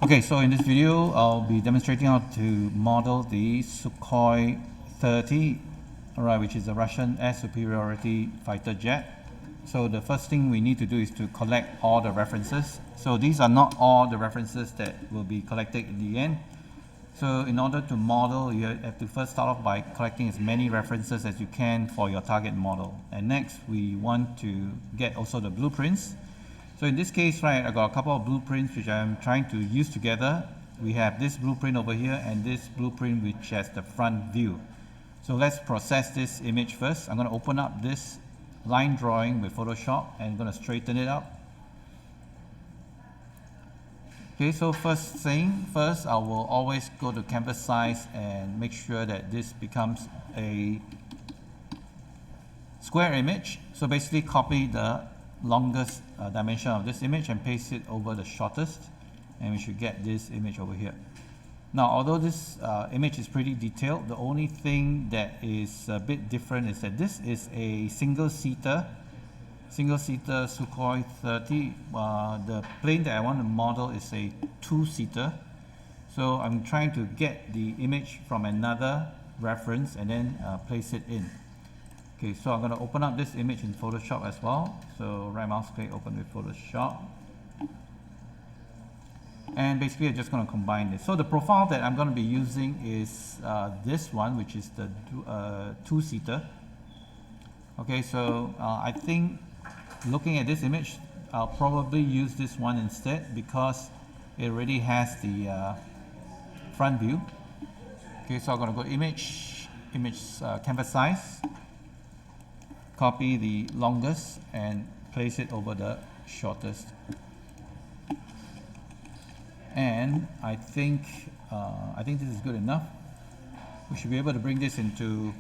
Okay, so in this video, I'll be demonstrating how to model the Sukhoi 30, which is a Russian air superiority fighter jet. So the first thing we need to do is to collect all the references. So these are not all the references that will be collected in the end. So in order to model, you have to first start off by collecting as many references as you can for your target model. And next, we want to get also the blueprints. So in this case, I got a couple of blueprints which I'm trying to use together. We have this blueprint over here and this blueprint which has the front view. So let's process this image first. I'm going to open up this line drawing with Photoshop and I'm going to straighten it up. Okay, so first, I will always go to canvas size and make sure that this becomes a square image. So basically copy the longest dimension of this image and paste it over the shortest, and we should get this image over here. Now, although this image is pretty detailed, the only thing that is a bit different is that this is a single-seater Sukhoi 30. The plane that I want to model is a two-seater, so I'm trying to get the image from another reference and then place it in. Okay, so I'm going to open up this image in Photoshop as well. So right mouse click, open with Photoshop. And basically I'm just going to combine this. So the profile that I'm going to be using is this one, which is the two-seater. Okay, so I think looking at this image, I'll probably use this one instead because it already has the front view. Okay, so I'm going to go image canvas size. Copy the longest and place it over the shortest. And I think this is good enough. We should be able to bring this into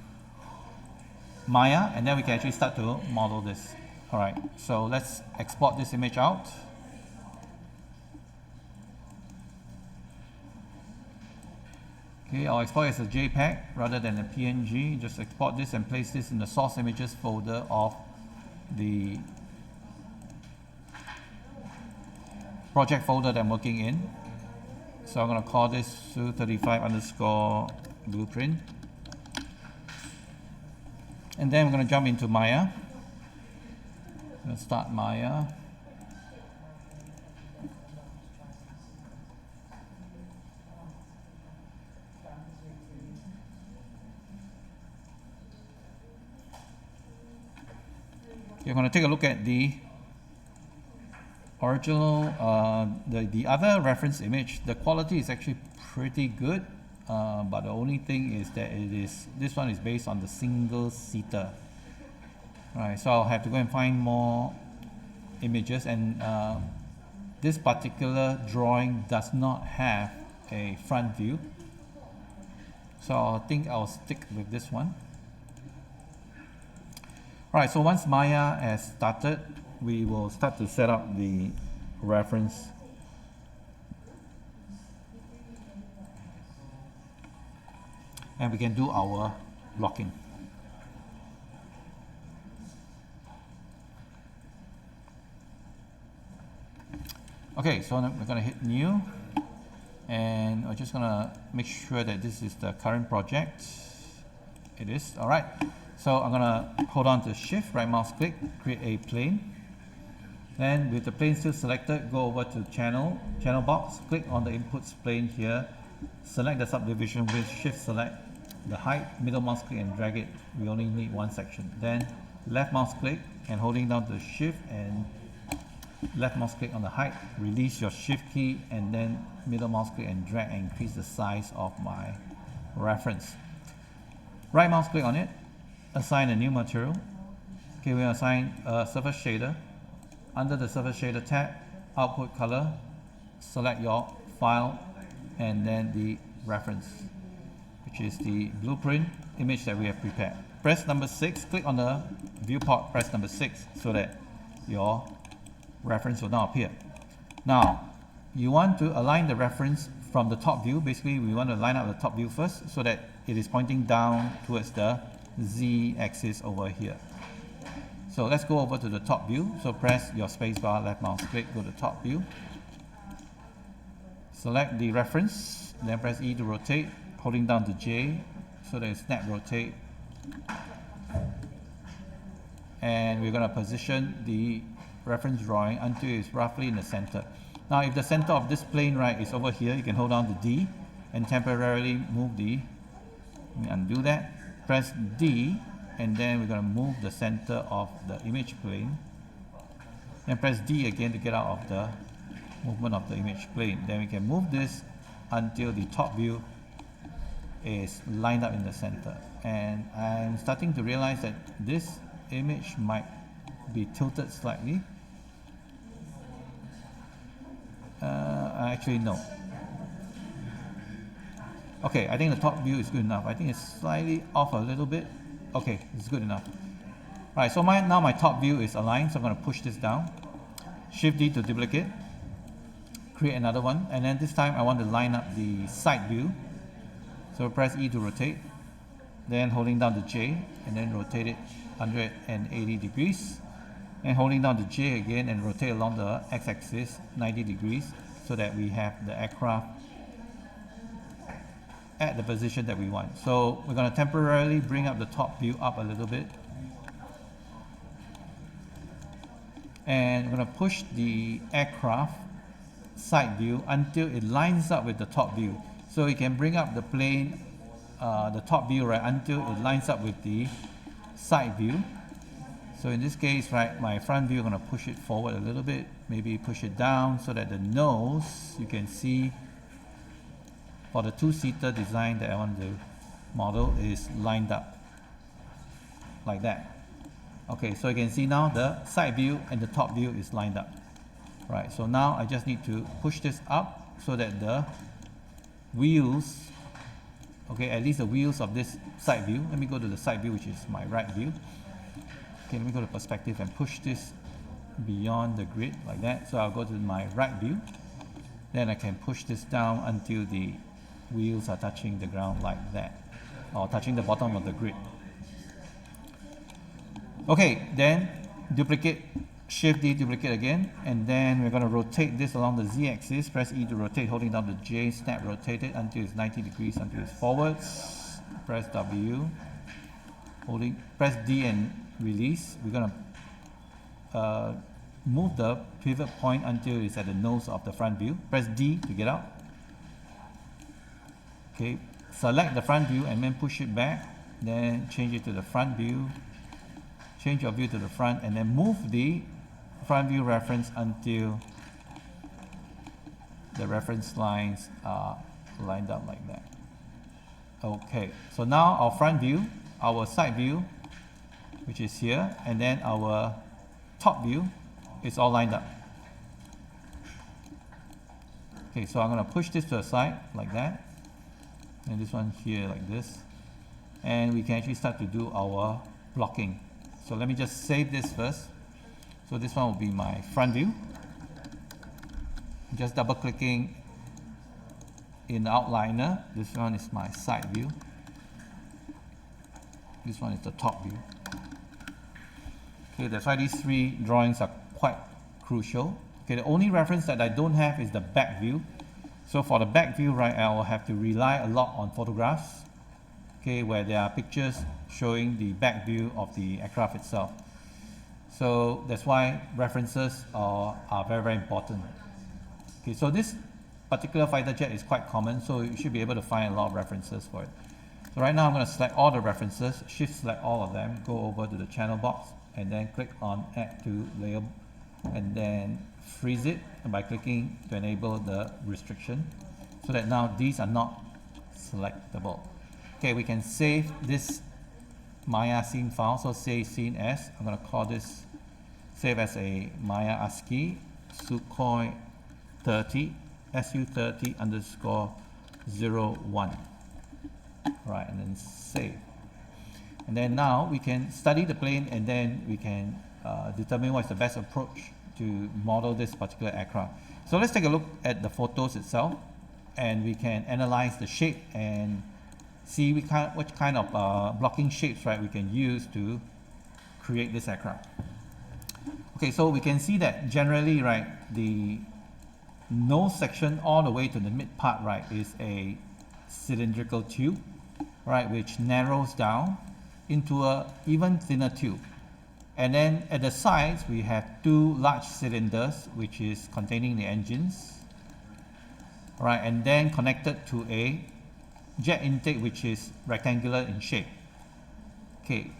Maya and then we can actually start to model this. Alright, so let's export this image out. Okay, I'll export it as a JPEG rather than a PNG. Just export this and place this in the source images folder of the project folder that I'm working in. So I'm going to call this Su35_blueprint. And then I'm going to jump into Maya. Let's start Maya. You're going to take a look at the original, the other reference image. The quality is actually pretty good, but the only thing is that this one is based on the single-seater. Right, so I'll have to go and find more images, and this particular drawing does not have a front view. So I think I'll stick with this one. Alright, so once Maya has started, we will start to set up the reference. And we can do our blocking. Okay, so we're going to hit new. And we're just going to make sure that this is the current project. It is. Alright. So I'm going to hold on to Shift, right mouse click, create a plane. Then with the plane still selected, go over to channel box, click on the inputs plane here, select the subdivision with Shift select the height, middle mouse click and drag it. We only need one section. Then left mouse click and holding down to Shift and left mouse click on the height, release your Shift key and then middle mouse click and drag and increase the size of my reference. Right mouse click on it, assign a new material. Okay, we assign a surface shader. Under the surface shader tab, output color, select your file and then the reference, which is the blueprint image that we have prepared. Press number 6, click on the viewport, press number 6 so that your reference will now appear. Now, you want to align the reference from the top view. Basically, we want to line up the top view first so that it is pointing down towards the Z axis over here. So let's go over to the top view. So press your spacebar, left mouse click, go to top view. select the reference, then press E to rotate, holding down the J so that it snap rotate. And we're going to position the reference drawing until it's roughly in the center. Now if the center of this plane, right, is over here, you can hold down the D and temporarily move the, let me undo that, press D, and then we're going to move the center of the image plane, and press D again to get out of the movement of the image plane. Then we can move this until the top view is lined up in the center. And I'm starting to realize that this image might be tilted slightly. Actually no. Okay, I think the top view is good enough. I think it's slightly off a little bit. Okay, it's good enough. Right, so now my top view is aligned, so I'm going to push this down. Shift D to duplicate. Create another one, and then this time I want to line up the side view. So press E to rotate, then holding down the J, and then rotate it 180 degrees. And holding down the J again and rotate along the x-axis 90 degrees so that we have the aircraft at the position that we want. So we're going to temporarily bring up the top view up a little bit. And we're going to push the aircraft side view until it lines up with the top view. So you can bring up the plane, the top view, right, until it lines up with the side view. So in this case, right, my front view, I'm going to push it forward a little bit, maybe push it down so that the nose, you can see for the two-seater design that I want to model is lined up like that. Okay, so you can see now the side view and the top view is lined up. Right, so now I just need to push this up so that the wheels, okay, at least the wheels of this side view, let me go to the side view, which is my right view. Okay, let me go to perspective and push this beyond the grid like that. So I'll go to my right view. Then I can push this down until the wheels are touching the ground like that, or touching the bottom of the grid. Okay, then duplicate, Shift D, duplicate again, and then we're going to rotate this along the Z-axis. Press E to rotate, holding down the J, snap rotate it until it's 90 degrees, until it's forwards. Press W, press D and release. We're going to move the pivot point until it's at the nose of the front view. Press D to get out. Okay, select the front view and then push it back, then change it to the front view, change your view to the front, and then move the front view reference until the reference lines are lined up like that. Okay, so now our front view, our side view, which is here, and then our top view is all lined up. Okay, so I'm going to push this to the side like that, and this one here like this, and we can actually start to do our blocking. So let me just save this first. So this one will be my front view. Just double clicking in the outliner. This one is my side view. This one is the top view. Okay, that's why these three drawings are quite crucial. Okay, the only reference that I don't have is the back view. So for the back view, right, I will have to rely a lot on photographs, okay, where there are pictures showing the back view of the aircraft itself. So that's why references are very, very important. Okay, so this particular fighter jet is quite common, so you should be able to find a lot of references for it. So right now I'm going to select all the references, shift select all of them, go over to the channel box, and then click on add to layer, and then freeze it by clicking to enable the restriction, so that now these are not selectable. Okay, we can save this Maya scene file, so save scene as, I'm going to call this, save as a Maya ASCII Sukhoi 30 SU30 underscore 01. Right, and then save. And then now we can study the plane, and then we can determine what's the best approach to model this particular aircraft. So let's take a look at the photos itself, and we can analyze the shape and see what kind of blocking shapes, right, we can use to create this aircraft. Okay, so we can see that generally, right, the nose section all the way to the mid part, right, is a cylindrical tube, right, which narrows down into a even thinner tube. And then at the sides, we have two large cylinders, which is containing the engines, right, and then connected to a jet intake, which is rectangular in shape. Okay,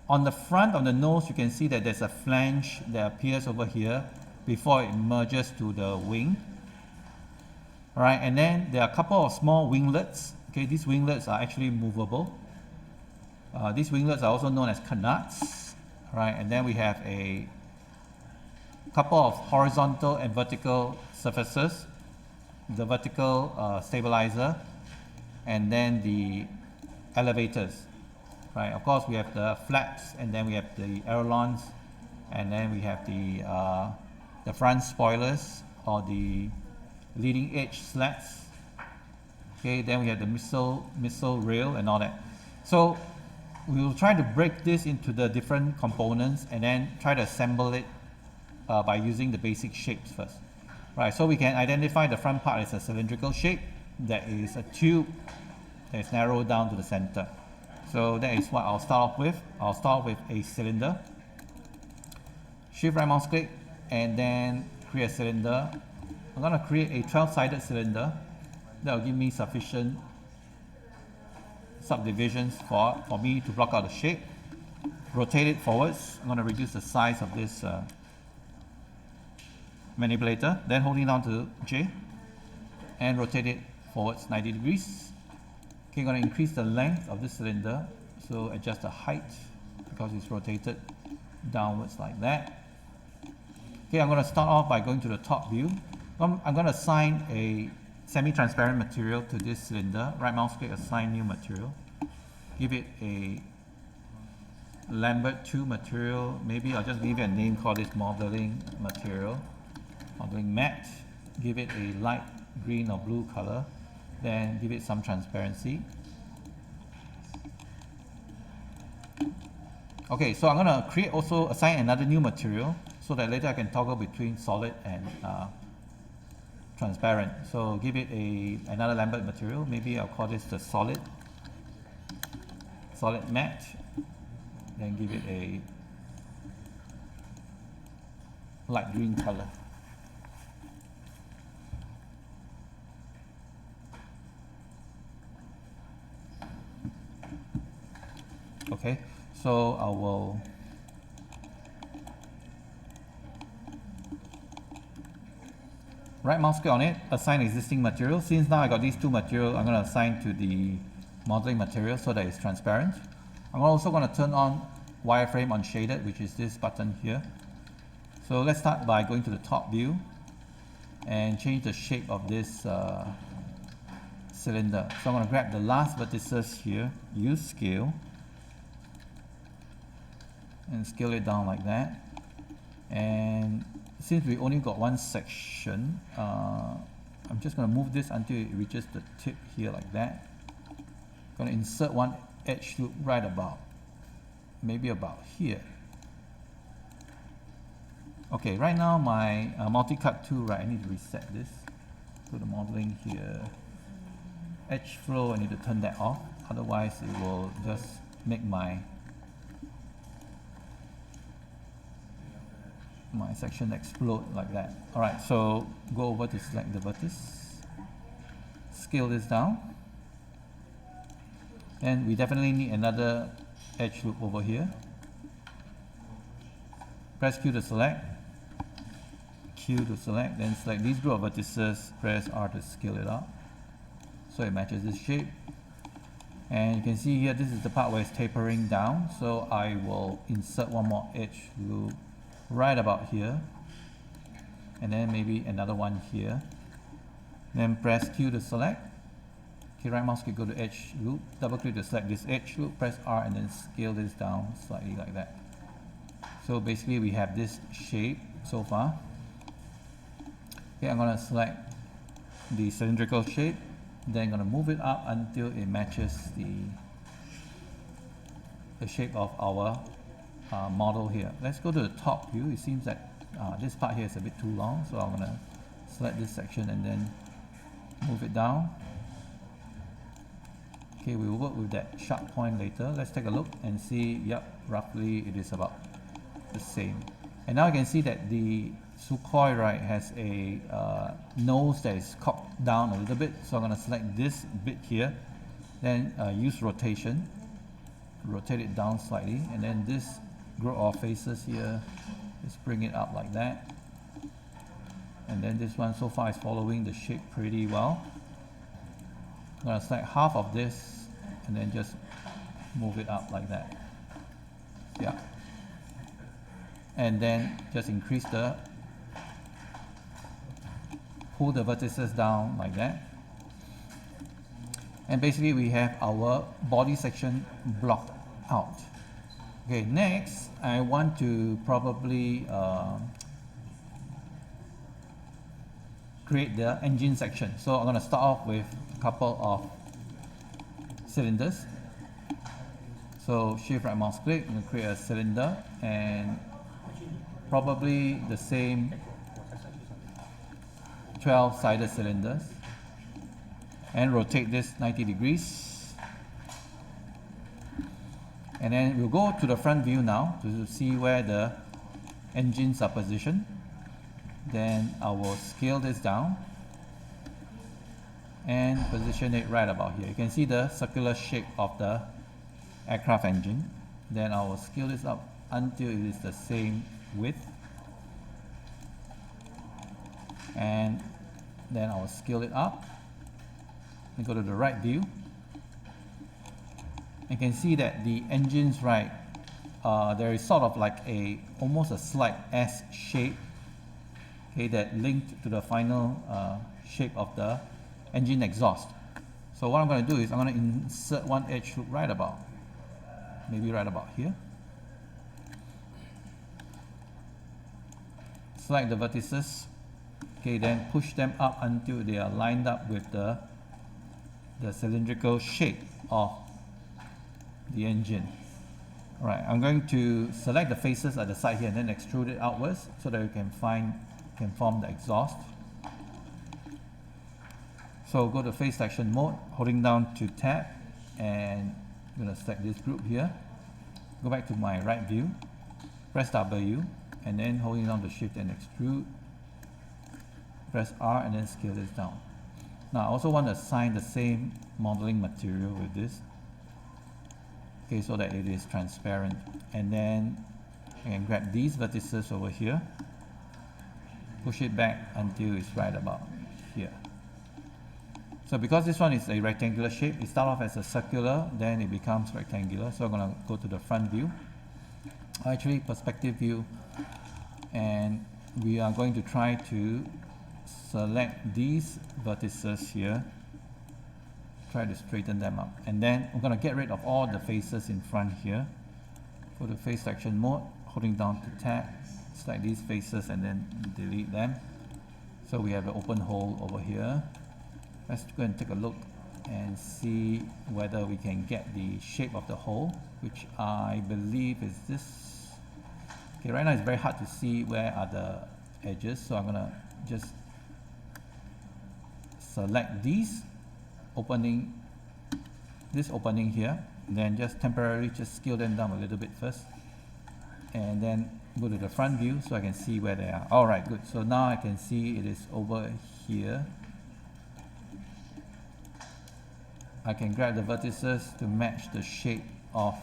on the front of the nose, you can see that there's a flange that appears over here before it merges to the wing. All right, and then there are a couple of small winglets. Okay, these winglets are actually movable. These winglets are also known as canards. All right, and then we have a couple of horizontal and vertical surfaces, the vertical stabilizer, and then the elevators. Right, of course we have the flaps, and then we have the ailerons, and then we have the front spoilers or the leading edge slats. Okay, then we have the missile rail and all that. So we will try to break this into the different components and then try to assemble it by using the basic shapes first. Right, so we can identify the front part as a cylindrical shape that is a tube that is narrowed down to the center. So that is what I'll start off with. I'll start with a cylinder. Shift right mouse click and then create a cylinder. I'm going to create a 12-sided cylinder that will give me sufficient subdivisions for me to block out the shape. Rotate it forwards. I'm going to reduce the size of this manipulator, then holding down to J and rotate it forwards 90 degrees. Okay, I'm going to increase the length of this cylinder, so adjust the height because it's rotated downwards like that. Okay, I'm going to start off by going to the top view. I'm going to assign a semi-transparent material to this cylinder. Right mouse click, assign new material. Give it a Lambert 2 material. Maybe I'll just give it a name, call this modeling material, modeling matte. Give it a light green or blue color. Then give it some transparency. Okay, so I'm going to create also assign another new material so that later I can toggle between solid and transparent. So give it another Lambert material. Maybe I'll call this the solid matte. Then give it a light green color. Okay, so I will right mouse click on it, assign existing material. Since now I got these two materials, I'm going to assign to the modeling material so that it's transparent. I'm also going to turn on wireframe on shaded, which is this button here. So let's start by going to the top view and change the shape of this cylinder. So I'm going to grab the last vertices here, use scale, and scale it down like that. And since we only got one section, I'm just going to move this until it reaches the tip here like that. Going to insert one edge loop right about, maybe about here. Okay, right now my multi-cut tool, right, I need to reset this. Go to modeling here. Edge flow, I need to turn that off. Otherwise it will just make my section explode like that. Alright, so go over to select the vertex, scale this down, and we definitely need another edge loop over here. Press Q to select, Q to select, then select these group of vertices, press R to scale it up so it matches this shape. And you can see here, this is the part where it's tapering down, so I will insert one more edge loop right about here, and then maybe another one here. Then press Q to select. Okay, right mouse click, go to edge loop, double click to select this edge loop, press R and then scale this down slightly like that. So basically we have this shape so far. Okay, I'm going to select the cylindrical shape, then I'm going to move it up until it matches the shape of our model here. Let's go to the top view. It seems that this part here is a bit too long, so I'm going to select this section and then move it down. Okay, we will work with that sharp point later. Let's take a look and see, yep, roughly it is about the same. And now you can see that the Sukhoi, right, has a nose that is cocked down a little bit. So I'm going to select this bit here, then use rotation, rotate it down slightly, and then this group of faces here, just bring it up like that. And then this one so far is following the shape pretty well. I'm going to select half of this and then just move it up like that. Yeah. And then just increase pull the vertices down like that. And basically we have our body section blocked out. Okay, next I want to probably create the engine section. So I'm going to start off with a couple of cylinders. So shift right mouse click, I'm going to create a cylinder and probably the same 12-sided cylinders, and rotate this 90 degrees. And then we'll go to the front view now to see where the engines are positioned. Then I will scale this down and position it right about here. You can see the circular shape of the aircraft engine. Then I will scale this up until it is the same width, and then I will scale it up and go to the right view. You can see that the engines, right, there is sort of like almost a slight S shape, okay, that linked to the final shape of the engine exhaust. So what I'm going to do is I'm going to insert one edge loop right about, maybe right about here. Select the vertices, okay, then push them up until they are lined up with the cylindrical shape of the engine. Alright, I'm going to select the faces at the side here and then extrude it outwards so that we can form the exhaust. So go to face selection mode, holding down to tab, and I'm going to select this group here. Go back to my right view, press W, and then holding down the shift and extrude. Press R and then scale this down. Now I also want to assign the same modeling material with this, okay, so that it is transparent. And then I can grab these vertices over here, push it back until it's right about here. So because this one is a rectangular shape, it starts off as a circular, then it becomes rectangular. So I'm going to go to the front view, actually perspective view, and we are going to try to select these vertices here, try to straighten them up, and then I'm going to get rid of all the faces in front here. Go to face selection mode, holding down to tab, select these faces and then delete them. So we have an open hole over here. Let's go and take a look and see whether we can get the shape of the hole, which I believe is this. Okay, right now it's very hard to see where are the edges, so I'm going to just select this opening here, and then just temporarily just scale them down a little bit first, and then go to the front view so I can see where they are. Alright, good. So now I can see it is over here. I can grab the vertices to match the shape of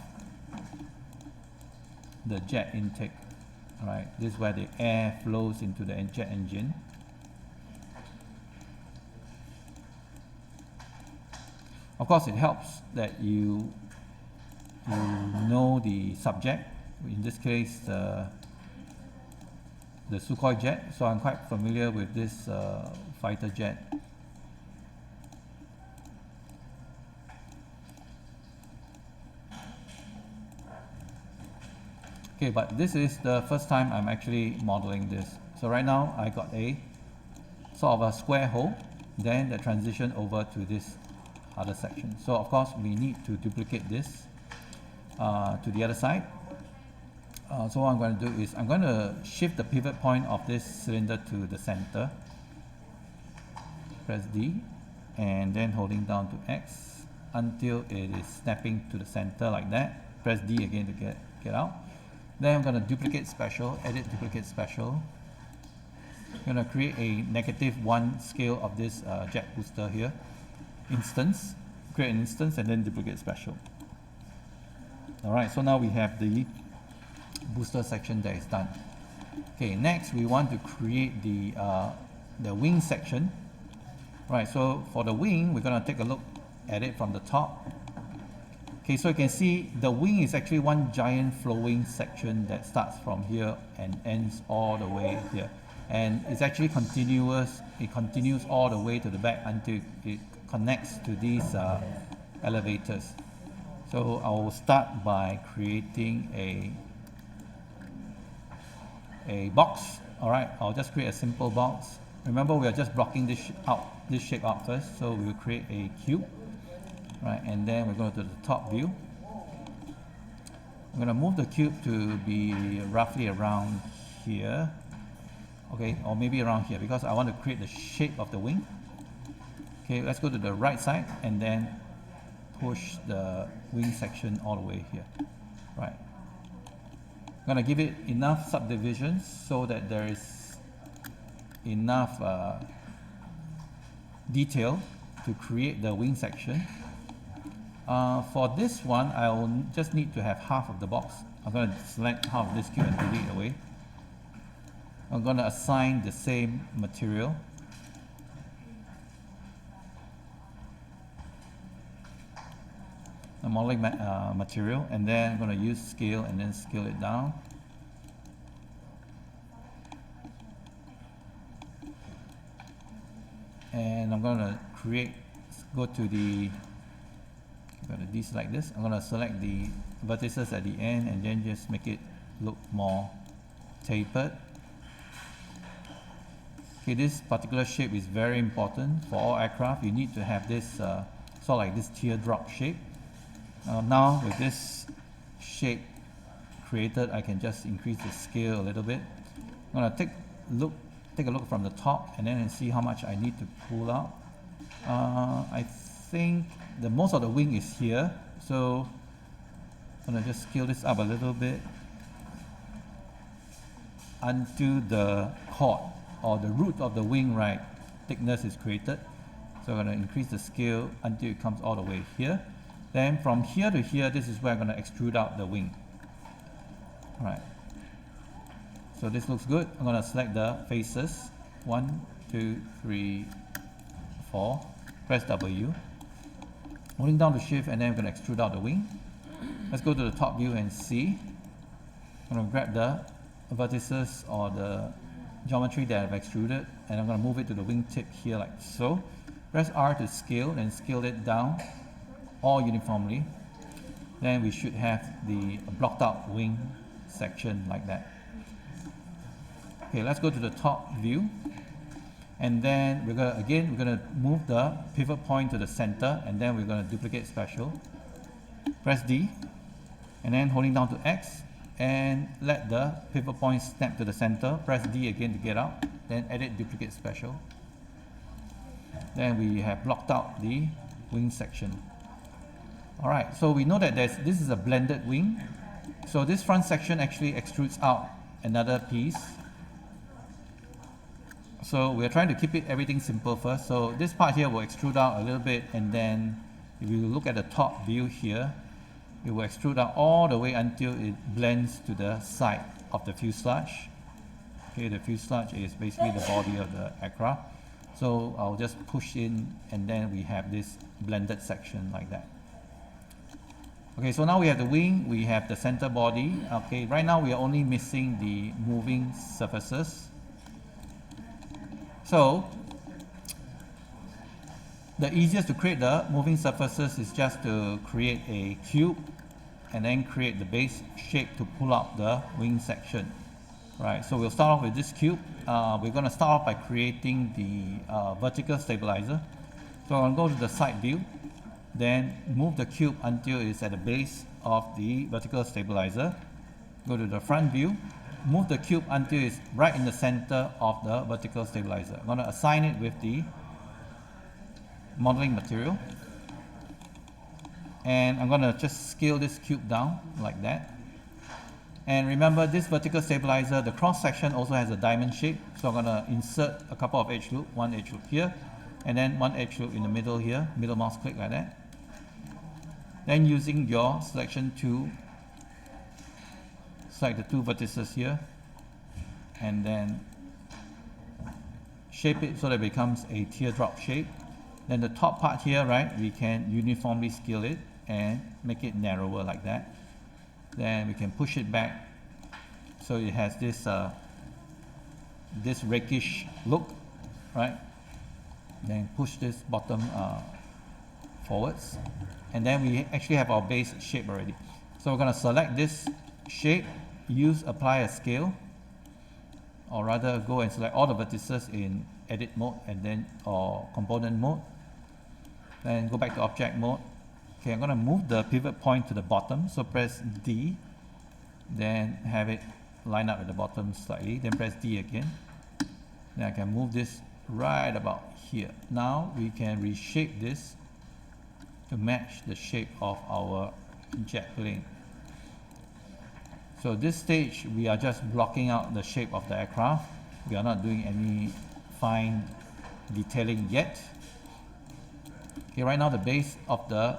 the jet intake. Alright, this is where the air flows into the jet engine. Of course, it helps that you know the subject. In this case, the Sukhoi jet. So I'm quite familiar with this fighter jet. Okay, but this is the first time I'm actually modeling this. So right now I got a sort of a square hole, then the transition over to this other section. So of course we need to duplicate this to the other side. So what I'm going to do is I'm going to shift the pivot point of this cylinder to the center. press D, and then holding down to X until it is snapping to the center like that. Press D again to get out. Then I'm going to duplicate special, edit duplicate special. I'm going to create a -1 scale of this jet booster here. Instance, create an instance and then duplicate special. Alright, so now we have the booster section that is done. Okay, next we want to create the wing section. Right, so for the wing, we're going to take a look at it from the top. Okay, so you can see the wing is actually one giant flowing section that starts from here and ends all the way here. And it's actually continuous, it continues all the way to the back until it connects to these elevators. So I will start by creating a box. Alright, I'll just create a simple box. Remember, we are just blocking this shape out first, so we will create a cube. Right, and then we're going to the top view. I'm going to move the cube to be roughly around here. Okay, or maybe around here, because I want to create the shape of the wing. Okay, let's go to the right side and then push the wing section all the way here. Right. I'm going to give it enough subdivisions so that there is enough detail to create the wing section. For this one, I will just need to have half of the box. I'm going to select half of this cube and delete it away. I'm going to assign the same material. The modeling material, and then I'm going to use scale and then scale it down. And I'm going to go to the, I'm going to deselect this. I'm going to select the vertices at the end and then just make it look more tapered. Okay, this particular shape is very important for all aircraft. You need to have this sort of like this teardrop shape. Now with this shape created, I can just increase the scale a little bit. I'm going to take a look from the top and then see how much I need to pull out. I think most of the wing is here, so I'm going to just scale this up a little bit until the chord or the root of the wing thickness is created. So I'm going to increase the scale until it comes all the way here. Then from here to here, this is where I'm going to extrude out the wing. Alright. So this looks good. I'm going to select the faces. 1, 2, 3, 4. Press W. Holding down the shift and then I'm going to extrude out the wing. Let's go to the top view and see. I'm going to grab the vertices or the geometry that I've extruded and I'm going to move it to the wing tip here like so. Press R to scale and scale it down all uniformly. Then we should have the blocked out wing section like that. Okay, let's go to the top view. And then we're going to move the pivot point to the center and then we're going to duplicate special. Press D and then holding down to X and let the pivot point snap to the center. Press D again to get out. Then edit duplicate special. Then we have blocked out the wing section. Alright, so we know that this is a blended wing. So this front section actually extrudes out another piece. So we're trying to keep everything simple first. So this part here will extrude out a little bit and then if you look at the top view here, it will extrude out all the way until it blends to the side of the fuselage. Okay, the fuselage is basically the body of the aircraft. So I'll just push in and then we have this blended section like that. Okay, so now we have the wing, we have the center body. Okay, right now we are only missing the moving surfaces. So the easiest to create the moving surfaces is just to create a cube and then create the base shape to pull out the wing section. Right, so we'll start off with this cube. We're going to start off by creating the vertical stabilizer. So I'm going to go to the side view, then move the cube until it's at the base of the vertical stabilizer. Go to the front view, move the cube until it's right in the center of the vertical stabilizer. I'm going to assign it with the modeling material. And I'm going to just scale this cube down like that. And remember, this vertical stabilizer, the cross section also has a diamond shape. So I'm going to insert a couple of edge loops, one edge loop here, and then one edge loop in the middle here, middle mouse click like that. Then using your selection tool, select the two vertices here, and then shape it so that it becomes a teardrop shape. Then the top part here, right, we can uniformly scale it and make it narrower like that. Then we can push it back so it has this this rakish look, right? Then push this bottom forwards, and then we actually have our base shape already. So we're going to select this shape, use apply a scale, or rather go and select all the vertices in edit mode and then or component mode. Then go back to object mode. Okay, I'm going to move the pivot point to the bottom, so press D, then have it line up at the bottom slightly, then press D again. Then I can move this right about here. Now we can reshape this to match the shape of our jet plane. So this stage we are just blocking out the shape of the aircraft. We are not doing any fine detailing yet. Okay, right now the base of the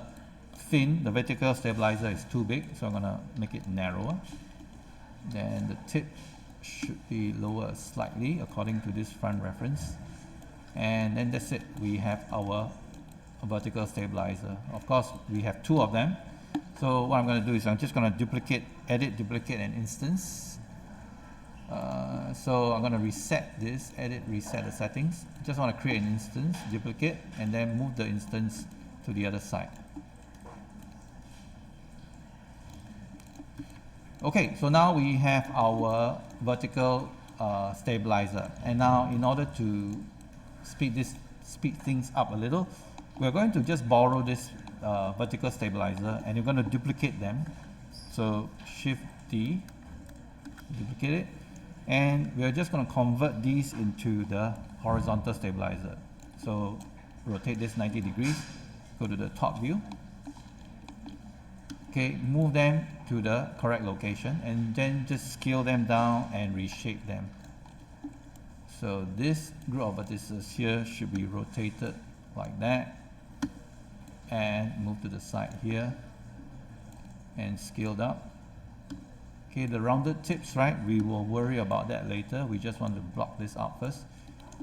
fin, the vertical stabilizer, is too big, so I'm going to make it narrower. Then the tip should be lower slightly according to this front reference. And then that's it. We have our vertical stabilizer. Of course, we have two of them. So what I'm going to do is I'm just going to duplicate, edit, duplicate, and instance. So I'm going to reset this, edit, reset the settings. Just want to create an instance, duplicate, and then move the instance to the other side. Okay, so now we have our vertical stabilizer, and now in order to speed things up a little, we're going to just borrow this vertical stabilizer and we're going to duplicate them. So Shift D, duplicate it, and we're just going to convert these into the horizontal stabilizer. So rotate this 90 degrees, go to the top view. Okay, move them to the correct location and then just scale them down and reshape them. So this group of vertices here should be rotated like that and move to the side here and scaled up. Okay, the rounded tips, right, we will worry about that later. We just want to block this out first.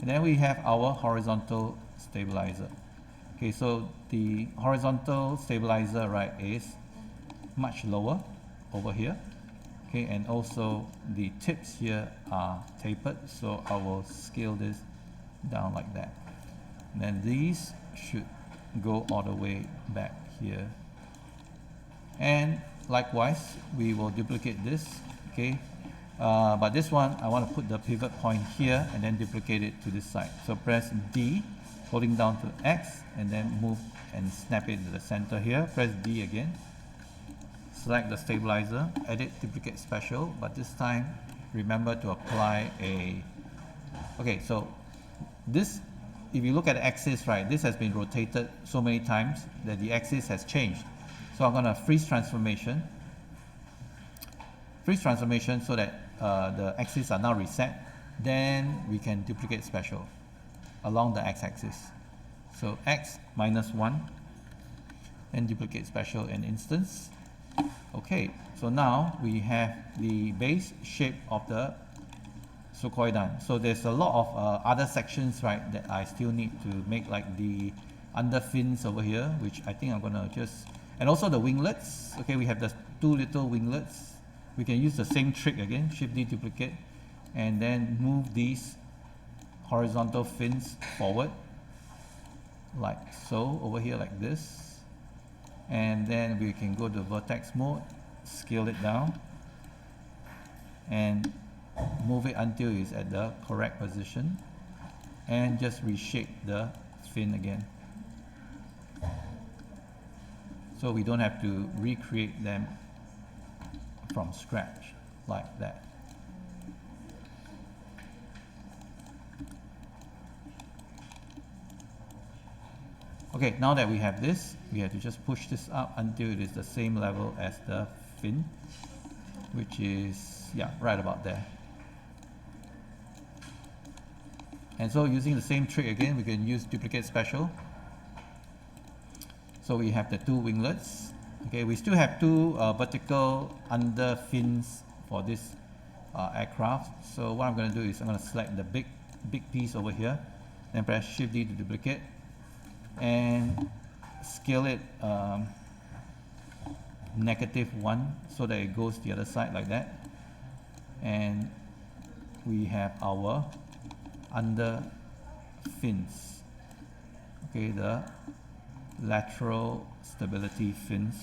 And then we have our horizontal stabilizer. Okay, so the horizontal stabilizer, right, is much lower over here. Okay, and also the tips here are tapered, so I will scale this down like that. And then these should go all the way back here. And likewise, we will duplicate this. Okay, but this one I want to put the pivot point here and then duplicate it to this side. So press D, holding down to X, and then move and snap it to the center here. Press D again. Select the stabilizer, edit, duplicate special, but this time remember to apply a... Okay, so this, if you look at the axis, right, this has been rotated so many times that the axis has changed. So I'm going to freeze transformation so that the axes are now reset. Then we can duplicate special along the x-axis. So x -1, and duplicate special and instance. Okay, so now we have the base shape of the Sukhoi done. So there's a lot of other sections, right, that I still need to make, like the under fins over here, which I think I'm going to just... And also the winglets. Okay, we have the two little winglets. We can use the same trick again, Shift D, duplicate, and then move these horizontal fins forward, like so, over here like this. And then we can go to vertex mode, scale it down, and move it until it's at the correct position, and just reshape the fin again. So we don't have to recreate them from scratch like that. Okay, now that we have this, we have to just push this up until it is the same level as the fin, which is, yeah, right about there. And so using the same trick again, we can use duplicate special. So we have the two winglets. Okay, we still have two vertical under fins for this aircraft. So what I'm going to do is I'm going to select the big piece over here, then press Shift D to duplicate and scale it -1 so that it goes the other side like that. And we have our under fins, okay, the lateral stability fins.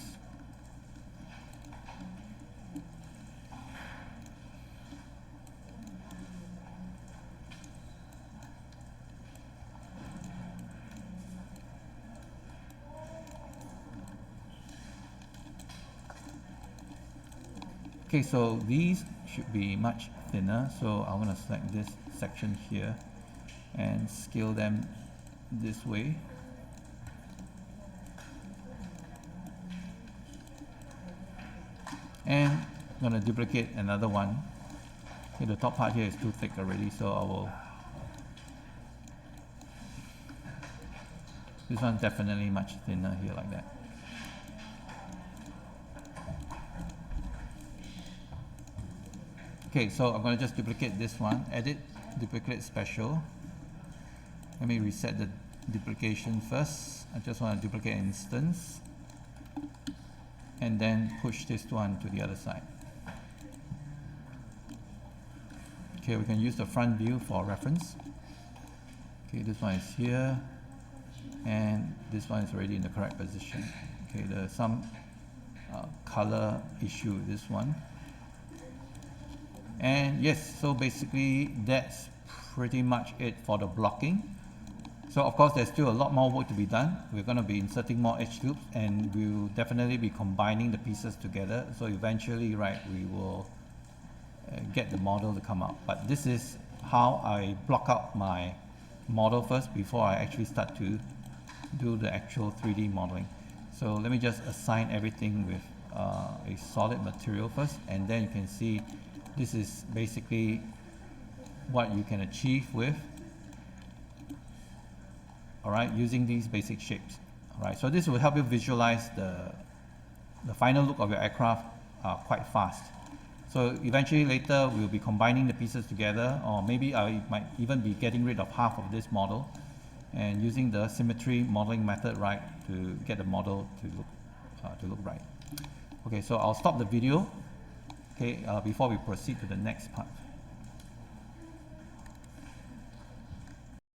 Okay, so these should be much thinner, so I'm going to select this section here and scale them this way. And I'm going to duplicate another one. Okay, the top part here is too thick already, so I will. This one's definitely much thinner here, like that. Okay, so I'm going to just duplicate this one, edit, duplicate special. Let me reset the duplication first. I just want to duplicate an instance and then push this one to the other side. Okay, we can use the front view for reference. Okay, this one is here and this one is already in the correct position. Okay, there's some color issue with this one. And yes, so basically that's pretty much it for the blocking. So of course there's still a lot more work to be done. We're going to be inserting more edge loops and we'll definitely be combining the pieces together. So eventually, right, we will get the model to come out. But this is how I block out my model first before I actually start to do the actual 3D modeling. So let me just assign everything with a solid material first, and then you can see this is basically what you can achieve with, all right, using these basic shapes. All right, so this will help you visualize the final look of your aircraft quite fast. So eventually later we'll be combining the pieces together, or maybe I might even be getting rid of half of this model and using the symmetry modeling method, right, to get the model to look right. Okay, so I'll stop the video, okay, before we proceed to the next part.